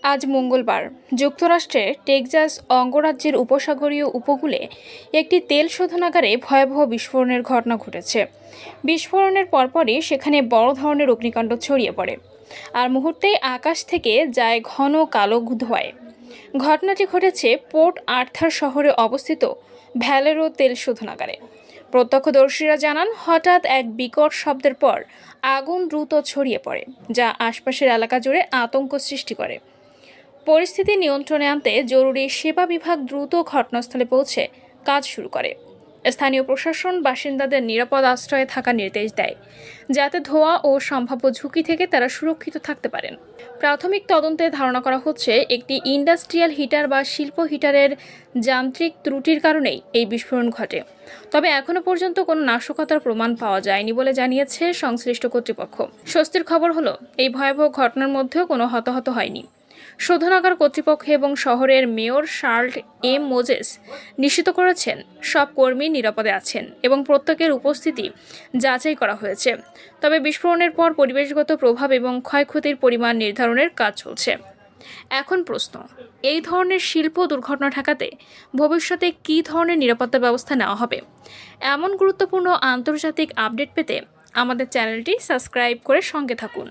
আজ মঙ্গলবার যুক্তরাষ্ট্রের টেক্সাস অঙ্গরাজ্যের উপসাগরীয় উপকূলে একটি তেল শোধনাগারে ভয়াবহ বিস্ফোরণের ঘটনা ঘটেছে। বিস্ফোরণের পরপরই সেখানে বড় ধরনের অগ্নিকাণ্ড ছড়িয়ে পড়ে, আর মুহূর্তেই আকাশ থেকে যায় ঘন কালো ধোঁয়ায়। ঘটনাটি ঘটেছে পোর্ট আর্থার শহরে অবস্থিত ভ্যালেরো তেল শোধনাগারে। প্রত্যক্ষদর্শীরা জানান, হঠাৎ এক বিকট শব্দের পর আগুন দ্রুত ছড়িয়ে পড়ে, যা আশপাশের এলাকা জুড়ে আতঙ্ক সৃষ্টি করে। পরিস্থিতি নিয়ন্ত্রণে আনতে জরুরি সেবা বিভাগ দ্রুত ঘটনাস্থলে পৌঁছে কাজ শুরু করে। স্থানীয় প্রশাসন বাসিন্দাদের নিরাপদ আশ্রয়ে থাকার নির্দেশ দেয়, যাতে ধোঁয়া ও সম্ভাব্য ঝুঁকি থেকে তারা সুরক্ষিত থাকতে পারেন। প্রাথমিক তদন্তে ধারণা করা হচ্ছে, একটি ইন্ডাস্ট্রিয়াল হিটার বা শিল্প হিটারের যান্ত্রিক ত্রুটির কারণেই এই বিস্ফোরণ ঘটে। তবে এখনও পর্যন্ত কোনো নাশকতার প্রমাণ পাওয়া যায়নি বলে জানিয়েছে সংশ্লিষ্ট কর্তৃপক্ষ। স্বস্তির খবর হলো, এই ভয়াবহ ঘটনার মধ্যেও কোনো হতাহত হয়নি। শোধনাগার কর্তৃপক্ষ এবং শহরের মেয়র শার্লট এম মোজেস নিশ্চিত করেছেন, সব কর্মী নিরাপদে আছেন এবং প্রত্যেকের উপস্থিতি যাচাই করা হয়েছে। তবে বিস্ফোরণের পর পরিবেশগত প্রভাব এবং ক্ষয়ক্ষতির পরিমাণ নির্ধারণের কাজ চলছে। এখন প্রশ্ন, এই ধরনের শিল্প দুর্ঘটনা ঠেকাতে ভবিষ্যতে কী ধরনের নিরাপত্তা ব্যবস্থা নেওয়া হবে? এমন গুরুত্বপূর্ণ আন্তর্জাতিক আপডেট পেতে আমাদের চ্যানেলটি সাবস্ক্রাইব করে সঙ্গে থাকুন।